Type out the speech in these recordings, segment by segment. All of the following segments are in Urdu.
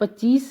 25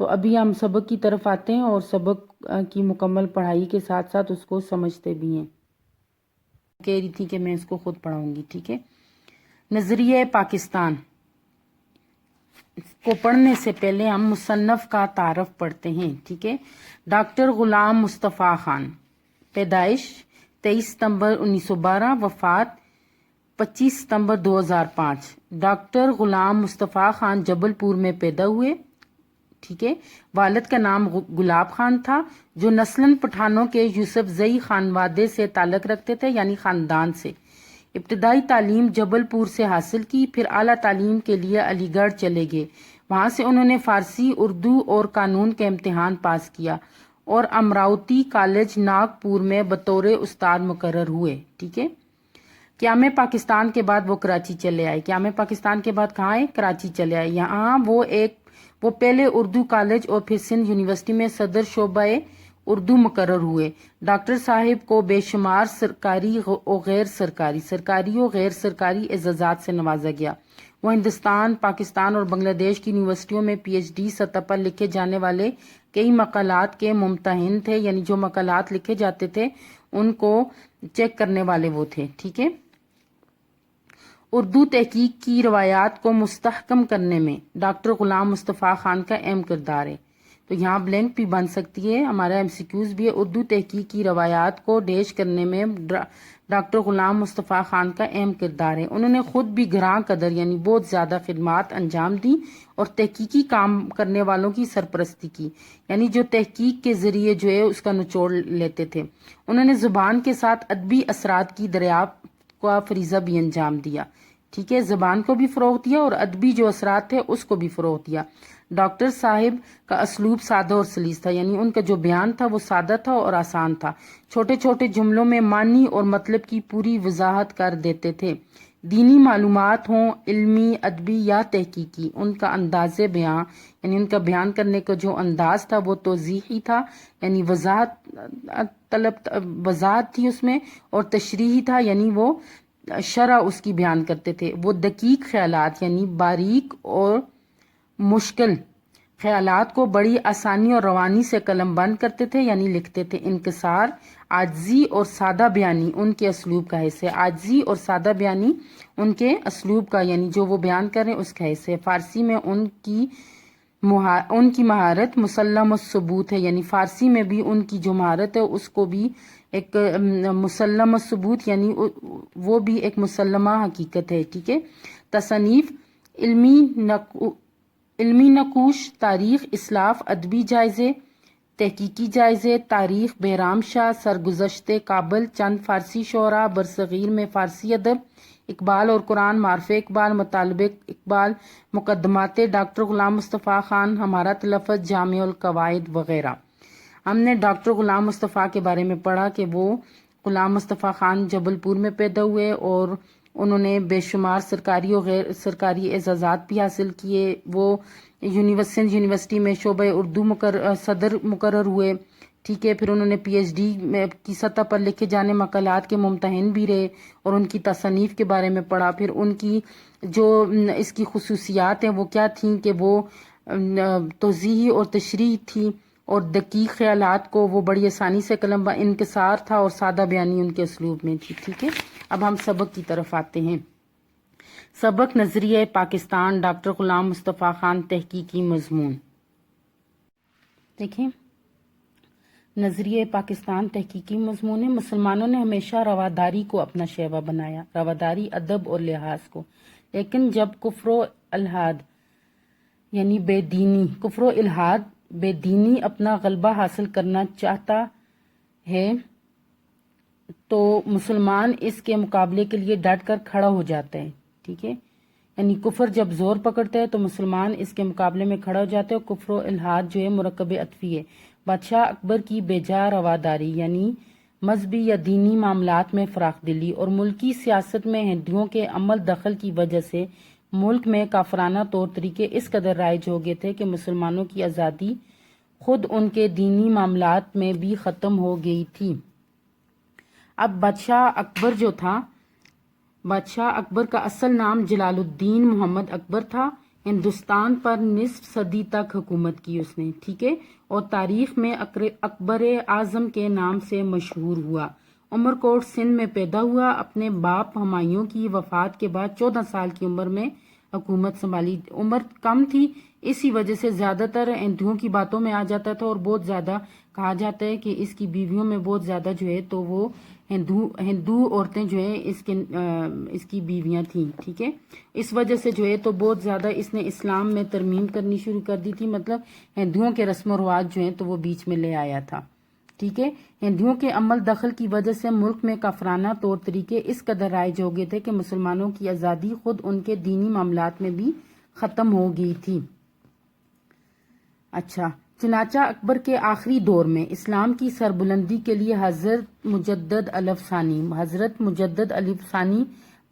تو ابھی ہم سبق کی طرف آتے ہیں اور سبق کی مکمل پڑھائی کے ساتھ ساتھ اس کو سمجھتے بھی ہیں. کہہ رہی تھی کہ میں اس کو خود پڑھاؤں گی. ٹھیک ہے. نظریہ پاکستان کو پڑھنے سے پہلے ہم مصنف کا تعارف پڑھتے ہیں. ٹھیک ہے. ڈاکٹر غلام مصطفیٰ خان، پیدائش 23 ستمبر 1912، وفات 25 ستمبر 2005. ڈاکٹر غلام مصطفیٰ خان جبل پور میں پیدا ہوئے. ٹھیک ہے. والد کا نام گلاب خان تھا، جو نسلاً پٹھانوں کے یوسف زئی خانوادے سے تعلق رکھتے تھے، یعنی خاندان سے. ابتدائی تعلیم جبل پور سے حاصل کی، پھر اعلیٰ تعلیم کے لیے علی گڑھ چلے گئے. وہاں سے انہوں نے فارسی، اردو اور قانون کے امتحان پاس کیا اور امراوتی کالج ناگپور میں بطور استاد مقرر ہوئے. ٹھیک ہے. قیام پاکستان کے بعد وہ کراچی چلے آئے. قیام پاکستان کے بعد کہاں آئے؟ کراچی چلے آئے. یہاں وہ پہلے اردو کالج اور پھر سندھ یونیورسٹی میں صدر شعبہ اردو مقرر ہوئے. ڈاکٹر صاحب کو بے شمار سرکاری و غیر سرکاری اعزازات سے نوازا گیا. وہ ہندوستان، پاکستان اور بنگلہ دیش کی یونیورسٹیوں میں پی ایچ ڈی سطح پر لکھے جانے والے کئی مقالات کے ممتحن تھے، یعنی جو مقالات لکھے جاتے تھے ان کو چیک کرنے والے وہ تھے. ٹھیک ہے. اردو تحقیق کی روایات کو مستحکم کرنے میں ڈاکٹر غلام مصطفیٰ خان کا اہم کردار ہے. تو یہاں بلینک بھی بن سکتی ہے، ہمارا ایم سی کیوز بھی ہے. اردو تحقیق کی روایات کو ڈیش کرنے میں ڈاکٹر غلام مصطفیٰ خان کا اہم کردار ہے. انہوں نے خود بھی گراں قدر یعنی بہت زیادہ خدمات انجام دی اور تحقیقی کام کرنے والوں کی سرپرستی کی، یعنی جو تحقیق کے ذریعے جو ہے اس کا نچوڑ لیتے تھے. انہوں نے زبان کے ساتھ ادبی اثرات کی دریافت کا فریضہ بھی انجام دیا. ٹھیک ہے. زبان کو بھی فروغ دیا اور ادبی جو اثرات تھے اس کو بھی فروغ دیا. ڈاکٹر صاحب کا اسلوب سادہ اور سلیس تھا، یعنی ان کا جو بیان تھا وہ سادہ تھا اور آسان تھا. چھوٹے چھوٹے جملوں میں معنی اور مطلب کی پوری وضاحت کر دیتے تھے. دینی معلومات ہوں، علمی، ادبی یا تحقیقی، ان کا انداز بیان یعنی ان کا بیان کرنے کا جو انداز تھا وہ توضیحی تھا، یعنی وضاحت تھی اس میں، اور تشریحی تھا، یعنی وہ شرح اس کی بیان کرتے تھے. وہ دقیق خیالات یعنی باریک اور مشکل خیالات کو بڑی آسانی اور روانی سے قلم بند کرتے تھے، یعنی لکھتے تھے. انکسار، عاجزی اور سادہ بیانی ان کے اسلوب کا حصہ ہے. عاجزی اور سادہ بیانی ان کے اسلوب کا یعنی جو وہ بیان کر رہے ہیں اس کا حصہ ہے. فارسی میں ان کی مہارت مسلم الثبوت ہے، یعنی فارسی میں بھی ان کی جو مہارت ہے اس کو بھی ایک مسلم الثبوت یعنی وہ بھی ایک مسلمہ حقیقت ہے. ٹھیک ہے. تصنیف، علمی نقوش، تاریخ اسلاف، ادبی جائزے، تحقیقی جائزے، تاریخ بہرام شاہ، سرگزشت کابل، چند فارسی شعراء برصغیر میں فارسی ادب، اقبال اور قرآن، معرف اقبال، مطالب اقبال، مقدمات ڈاکٹر غلام مصطفیٰ خان، ہمارا تلفظ، جامع القواعد وغیرہ. ہم نے ڈاکٹر غلام مصطفیٰ کے بارے میں پڑھا کہ وہ غلام مصطفیٰ خان جبل پور میں پیدا ہوئے اور انہوں نے بے شمار سرکاری اور غیر سرکاری اعزازات بھی حاصل کیے. وہ سندھ یونیورسٹی میں شعبہ اردو صدر مقرر ہوئے. ٹھیک ہے. پھر انہوں نے پی ایچ ڈی کی سطح پر لکھے جانے مقالات کے ممتحن بھی رہے اور ان کی تصنیف کے بارے میں پڑھا. پھر ان کی جو اس کی خصوصیات ہیں وہ کیا تھیں کہ وہ توضیحی اور تشریح تھی اور دقیق خیالات کو وہ بڑی آسانی سے قلم انکسار تھا اور سادہ بیانی ان کے اسلوب میں تھی. ٹھیک ہے. اب ہم سبق کی طرف آتے ہیں. سبق نظریہ پاکستان، ڈاکٹر غلام مصطفیٰ خان، تحقیقی مضمون. دیکھیں، نظریہ پاکستان تحقیقی مضمون ہے. مسلمانوں نے ہمیشہ رواداری کو اپنا شیوا بنایا، رواداری، ادب اور لحاظ کو. لیکن جب کفر و الحاد یعنی بے دینی اپنا غلبہ حاصل کرنا چاہتا ہے تو مسلمان اس کے مقابلے کے لیے ڈٹ کر کھڑا ہو جاتا ہے. ٹھیک ہے. یعنی کفر جب زور پکڑتا ہے تو مسلمان اس کے مقابلے میں کھڑا ہو جاتے ہیں. کفر و الحاد جو ہے مرکب عطفی ہے. بادشاہ اکبر کی بیجا رواداری یعنی مذہبی یا دینی معاملات میں فراخ دلی اور ملکی سیاست میں ہندوؤں کے عمل دخل کی وجہ سے ملک میں کافرانہ طور طریقے اس قدر رائج ہو گئے تھے کہ مسلمانوں کی آزادی خود ان کے دینی معاملات میں بھی ختم ہو گئی تھی. اب بادشاہ اکبر جو تھا، بادشاہ اکبر کا اصل نام جلال الدین محمد اکبر تھا. ہندوستان پر نصف صدی تک حکومت کی اس نے، ٹھیک ہے، اور تاریخ میں اکبر اعظم کے نام سے مشہور ہوا۔ عمر کوٹ سندھ میں پیدا ہوا۔ اپنے باپ ہمایوں کی وفات کے بعد 14 سال کی عمر میں حکومت سنبھالی۔ عمر کم تھی، اسی وجہ سے زیادہ تر ہندوؤں کی باتوں میں آ جاتا تھا، اور بہت زیادہ کہا جاتا ہے کہ اس کی بیویوں میں بہت زیادہ جو ہے تو وہ ہندو عورتیں جو ہے اس کی بیویاں تھیں، ٹھیک ہے۔ اس وجہ سے جو ہے تو بہت زیادہ اس نے اسلام میں ترمیم کرنی شروع کر دی تھی، مطلب ہندوؤں کے رسم و رواج جو ہیں تو وہ بیچ میں لے آیا تھا، ٹھیک ہے۔ ہندوؤں کے عمل دخل کی وجہ سے ملک میں کافرانہ طور طریقے اس قدر رائج ہو گئے تھے کہ مسلمانوں کی آزادی خود ان کے دینی معاملات میں بھی ختم ہو گئی تھی۔ اچھا، چنانچہ اکبر کے آخری دور میں اسلام کی سربلندی کے لیے حضرت مجدد الف ثانی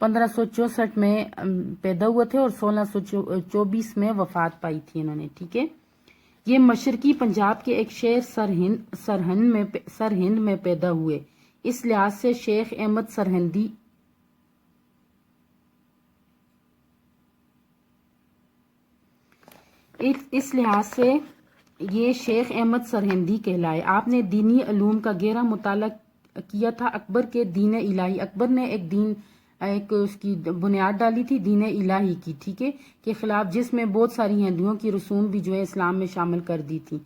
1564 میں پیدا ہوئے تھے اور 1624 میں وفات پائی تھی انہوں نے، ٹھیک ہے۔ یہ مشرقی پنجاب کے ایک شہر سرہند میں پیدا ہوئے۔ اس لحاظ سے شیخ احمد سرہندی کہلائے۔ آپ نے دینی علوم کا گہرا مطالعہ کیا تھا۔ اکبر کے دین الہی، اکبر نے ایک اس کی بنیاد ڈالی تھی دین الہی کی، ٹھیک ہے، کے خلاف، جس میں بہت ساری ہندوؤں کی رسوم بھی جو ہے اسلام میں شامل کر دی تھی۔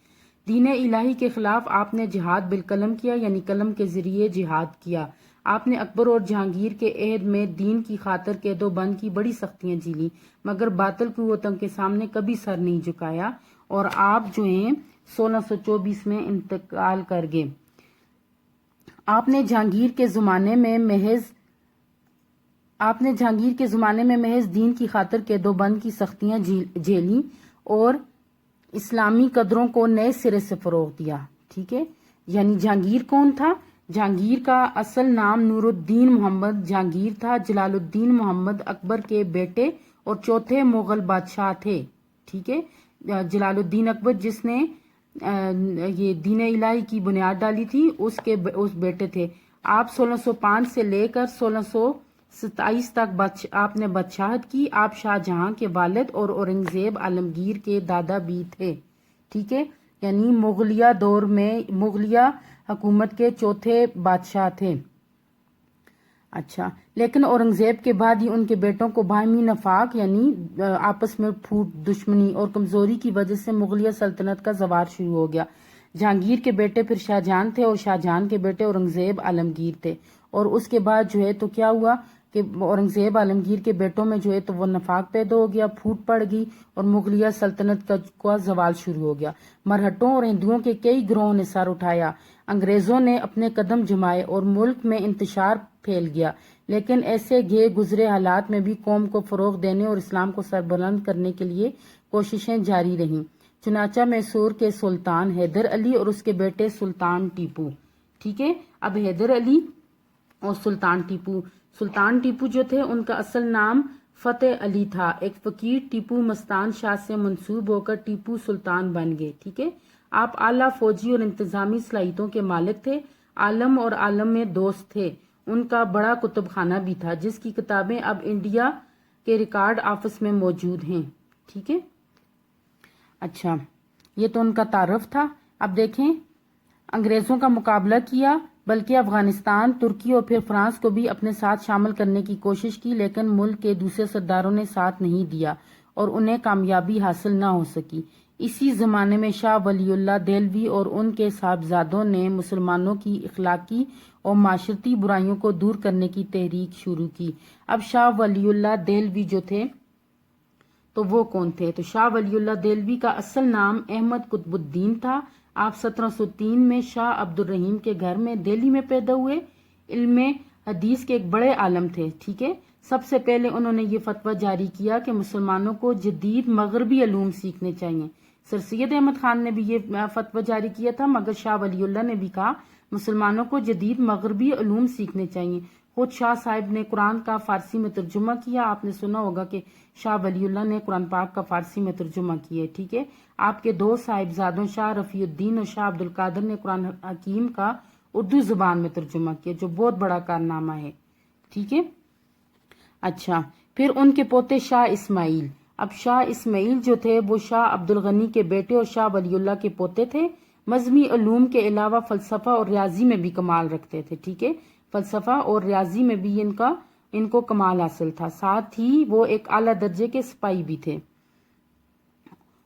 دین الہی کے خلاف آپ نے جہاد بالقلم کیا، یعنی قلم کے ذریعے جہاد کیا۔ آپ نے اکبر اور جہانگیر کے عہد میں دین کی خاطر قید و بند کی بڑی سختیاں جھیلی، مگر باطل قوتوں کے سامنے کبھی سر نہیں جھکایا، اور آپ جو ہیں 1624 میں انتقال کر گئے۔ آپ نے جہانگیر کے زمانے میں محض دین کی خاطر قید و بند کی سختیاں جھیلی اور اسلامی قدروں کو نئے سرے سے فروغ دیا، ٹھیک ہے۔ یعنی جہانگیر کون تھا؟ جہانگیر کا اصل نام نور الدین محمد جہانگیر تھا، جلال الدین محمد اکبر کے بیٹے اور چوتھے مغل بادشاہ تھے، ٹھیک ہے۔ جلال الدین اکبر جس نے یہ دین الہی کی بنیاد ڈالی تھی، اس بیٹے تھے۔ آپ 1605 سے لے کر 1627 تک آپ نے بادشاہت کی۔ آپ شاہ جہاں کے والد اور اورنگزیب عالمگیر کے دادا بھی تھے، ٹھیک ہے، یعنی مغلیہ حکومت کے چوتھے بادشاہ تھے۔ اچھا، لیکن اورنگزیب کے بعد ہی ان کے بیٹوں کو باہمی نفاق، یعنی آپس میں پھوٹ، دشمنی اور کمزوری کی وجہ سے مغلیہ سلطنت کا زوال شروع ہو گیا۔ جہانگیر کے بیٹے پھر شاہ جہاں تھے، اور شاہ جہاں کے بیٹے اورنگزیب عالمگیر تھے، اور اس کے بعد جو ہے تو کیا ہوا کہ اورنگزیب عالمگیر کے بیٹوں میں جو ہے تو وہ نفاق پیدا ہو گیا، پھوٹ پڑ گئی، اور مغلیہ سلطنت کا زوال شروع ہو گیا۔ مرہٹوں اور ہندوؤں کے کئی گروہوں نے سر اٹھایا، انگریزوں نے اپنے قدم جمائے اور ملک میں انتشار پھیل گیا، لیکن ایسے گئے گزرے حالات میں بھی قوم کو فروغ دینے اور اسلام کو سربلند کرنے کے لیے کوششیں جاری رہیں۔ چنانچہ میسور کے سلطان حیدر علی اور اس کے بیٹے سلطان ٹیپو، ٹھیک ہے۔ اب حیدر علی اور سلطان ٹیپو جو تھے، ان کا اصل نام فتح علی تھا۔ ایک فقیر ٹیپو مستان شاہ سے منسوب ہو کر ٹیپو سلطان بن گئے، ٹھیک ہے۔ آپ اعلیٰ فوجی اور انتظامی صلاحیتوں کے مالک تھے، عالم اور عالم میں دوست تھے۔ ان کا بڑا کتب خانہ بھی تھا، جس کی کتابیں اب انڈیا کے ریکارڈ آفس میں موجود ہیں، ٹھیک ہے۔ اچھا، یہ تو ان کا تعارف تھا۔ اب دیکھیں، انگریزوں کا مقابلہ کیا، بلکہ افغانستان، ترکی اور پھر فرانس کو بھی اپنے ساتھ شامل کرنے کی کوشش کی، لیکن ملک کے دوسرے سرداروں نے ساتھ نہیں دیا اور انہیں کامیابی حاصل نہ ہو سکی۔ اسی زمانے میں شاہ ولی اللہ دہلوی اور ان کے صاحبزادوں نے مسلمانوں کی اخلاقی اور معاشرتی برائیوں کو دور کرنے کی تحریک شروع کی۔ اب شاہ ولی اللہ دہلوی جو تھے تو وہ کون تھے؟ تو شاہ ولی اللہ دہلوی کا اصل نام احمد قطب الدین تھا۔ آپ 1703 میں شاہ عبد الرحیم کے گھر میں دہلی میں پیدا ہوئے۔ علم حدیث کے ایک بڑے عالم تھے، ٹھیک ہے۔ سب سے پہلے انہوں نے یہ فتویٰ جاری کیا کہ مسلمانوں کو جدید مغربی علوم سیکھنے چاہیے۔ سر سید احمد خان نے بھی یہ فتویٰ جاری کیا تھا، مگر شاہ ولی اللہ نے بھی کہا مسلمانوں کو جدید مغربی علوم سیکھنے چاہیے۔ خود شاہ صاحب نے قرآن کا فارسی میں ترجمہ کیا۔ آپ نے سنا ہوگا کہ شاہ ولی اللہ نے قرآن پاک کا فارسی میں ترجمہ کیا، ٹھیک ہے۔ آپ کے دو صاحبزادوں شاہ رفیع الدین اور شاہ عبد القادر نے قرآن حکیم کا اردو زبان میں ترجمہ کیا، جو بہت بڑا کارنامہ ہے، ٹھیک ہے۔ اچھا، پھر ان کے پوتے شاہ اسماعیل، اب شاہ اسماعیل جو تھے وہ شاہ عبدالغنی کے بیٹے اور شاہ ولی اللہ کے پوتے تھے. مذہبی علوم کے علاوہ فلسفہ اور ریاضی میں بھی کمال رکھتے تھے. ٹھیک ہے، فلسفہ اور ریاضی میں بھی ان کو کمال حاصل تھا. ساتھ ہی وہ ایک اعلیٰ درجے کے سپاہی بھی تھے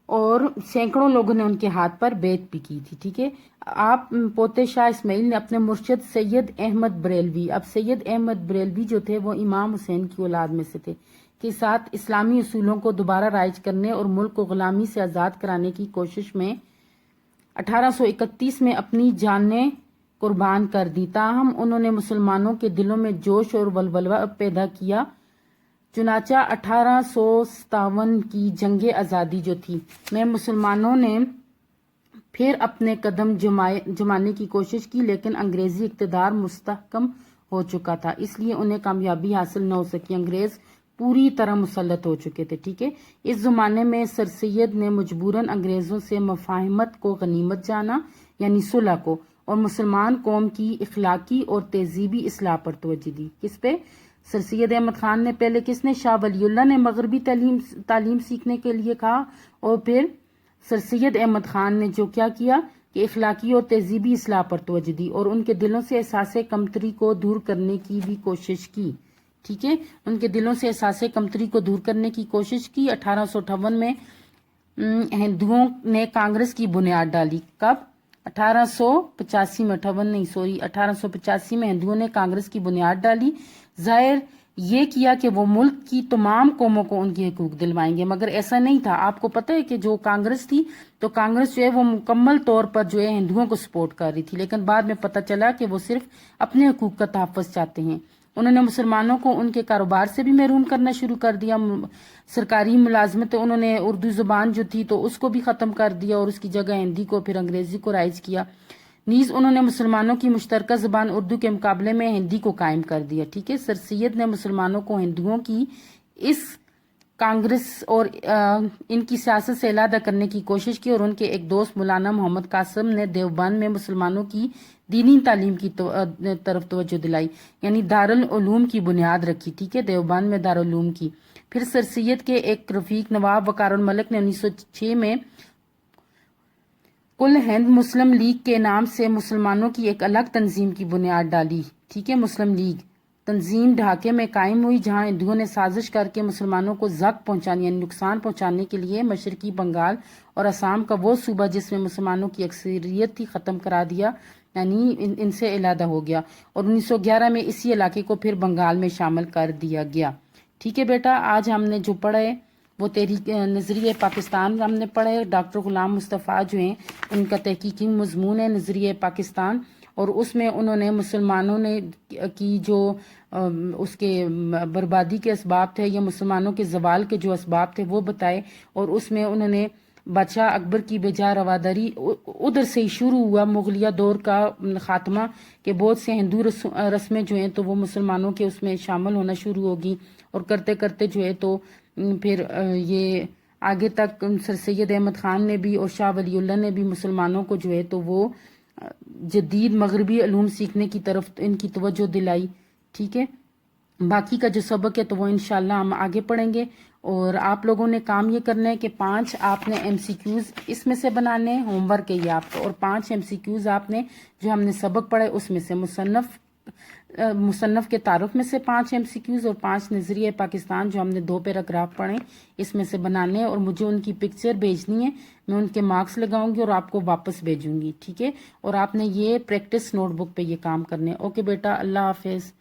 اور سینکڑوں لوگوں نے ان کے ہاتھ پر بیعت بھی کی تھی. ٹھیک ہے، آپ پوتے شاہ اسماعیل نے اپنے مرشد سید احمد بریلوی، اب سید احمد بریلوی جو تھے وہ امام حسین کی اولاد میں سے تھے، کے ساتھ اسلامی اصولوں کو دوبارہ رائج کرنے اور ملک کو غلامی سے آزاد کرانے کی کوشش میں 1831 میں اپنی جانیں قربان کر دی. تاہم انہوں نے مسلمانوں کے دلوں میں جوش اور ولولہ پیدا کیا. چنانچہ 1857 کی جنگ آزادی جو تھی میں مسلمانوں نے پھر اپنے قدم جمانے کی کوشش کی، لیکن انگریزی اقتدار مستحکم ہو چکا تھا، اس لیے انہیں کامیابی حاصل نہ ہو سکی. انگریز پوری طرح مسلط ہو چکے تھے. ٹھیک ہے، اس زمانے میں سر سید نے مجبوراً انگریزوں سے مفاہمت کو غنیمت جانا، یعنی صلح کو، اور مسلمان قوم کی اخلاقی اور تہذیبی اصلاح پر توجہ دی. کس پہ؟ سر سید احمد خان نے پہلے کس نے؟ شاہ ولی اللہ نے مغربی تعلیم سیکھنے کے لیے کہا، اور پھر سر سید احمد خان نے جو کیا کہ اخلاقی اور تہذیبی اصلاح پر توجہ دی اور ان کے دلوں سے احساس کمتری کو دور کرنے کی بھی کوشش کی. ٹھیک ہے، ان کے دلوں سے احساس کمتری کو دور کرنے کی کوشش کی. 1858 میں ہندوؤں نے کانگریس کی بنیاد ڈالی. کب؟ 1885 میں 1885 میں ہندوؤں نے کانگریس کی بنیاد ڈالی. ظاہر یہ کیا کہ وہ ملک کی تمام قوموں کو ان کے حقوق دلوائیں گے، مگر ایسا نہیں تھا. آپ کو پتہ ہے کہ جو کانگریس تھی تو کانگریس جو ہے وہ مکمل طور پر جو ہے ہندوؤں کو سپورٹ کر رہی تھی، لیکن بعد میں پتہ چلا کہ وہ صرف اپنے حقوق کا تحفظ چاہتے ہیں. انہوں نے مسلمانوں کو ان کے کاروبار سے بھی محروم کرنا شروع کر دیا. سرکاری ملازمت انہوں نے اردو زبان جو تھی تو اس کو بھی ختم کر دیا اور اس کی جگہ ہندی کو پھر انگریزی کو رائج کیا. نیز انہوں نے مسلمانوں کی مشترکہ زبان اردو کے مقابلے میں ہندی کو قائم کر دیا. ٹھیک ہے، سر سید نے مسلمانوں کو ہندوؤں کی اس کانگریس اور ان کی سیاست سے علیحدہ کرنے کی کوشش کی، اور ان کے ایک دوست مولانا محمد قاسم نے دیوبند میں مسلمانوں کی دینی تعلیم کی طرف توجہ دلائی، یعنی دارالعلوم کی بنیاد رکھی. ٹھیک ہے، دیوبند میں دارالعلوم کی. پھر سر سید کے ایک رفیق نواب وقار الملک نے 1906 میں کل ہند مسلم لیگ کے نام سے مسلمانوں کی ایک الگ تنظیم کی بنیاد ڈالی. ٹھیک ہے، مسلم لیگ تنظیم ڈھاکے میں قائم ہوئی، جہاں ہندوؤں نے سازش کر کے مسلمانوں کو زخم پہنچانے یعنی نقصان پہنچانے کے لیے مشرقی بنگال اور آسام کا وہ صوبہ جس میں مسلمانوں کی اکثریت تھی ختم کرا دیا، یعنی ان سے علیحدہ ہو گیا، اور 1911 میں اسی علاقے کو پھر بنگال میں شامل کر دیا گیا. ٹھیک ہے بیٹا، آج ہم نے جو پڑھا ہے وہ تحریک نظریہ پاکستان ہم نے پڑھا ہے. ڈاکٹر غلام مصطفیٰ جو ہیں ان کا تحقیقی مضمون ہے نظریہ پاکستان، اور اس میں انہوں نے مسلمانوں نے کی جو اس کے بربادی کے اسباب تھے یا مسلمانوں کے زوال کے جو اسباب تھے وہ بتائے، اور اس میں انہوں نے بادشاہ اکبر کی بجا رواداری ادھر سے ہی شروع ہوا مغلیہ دور کا خاتمہ، کہ بہت سے ہندو رسمیں جو ہیں تو وہ مسلمانوں کے اس میں شامل ہونا شروع ہوگی، اور کرتے کرتے جو ہے تو پھر یہ آگے تک سر سید احمد خان نے بھی اور شاہ ولی اللہ نے بھی مسلمانوں کو جو ہے تو وہ جدید مغربی علوم سیکھنے کی طرف ان کی توجہ دلائی. ٹھیک ہے، باقی کا جو سبق ہے تو وہ انشاءاللہ ہم آگے پڑھیں گے. اور آپ لوگوں نے کام یہ کرنا ہے کہ 5 آپ نے MCQs اس میں سے بنانے ہیں، ہوم ورک ہے یہ آپ کو، اور 5 MCQs آپ نے جو ہم نے سبق پڑھے اس میں سے مصنف کے تعارف میں سے 5 MCQs اور 5 نظریہ پاکستان جو ہم نے 2 پیراگراف پڑھے اس میں سے بنانے ہیں، اور مجھے ان کی پکچر بھیجنی ہے، میں ان کے مارکس لگاؤں گی اور آپ کو واپس بھیجوں گی. ٹھیک ہے، اور آپ نے یہ پریکٹس نوٹ بک پہ یہ کام کرنے. اوکے بیٹا، اللہ حافظ.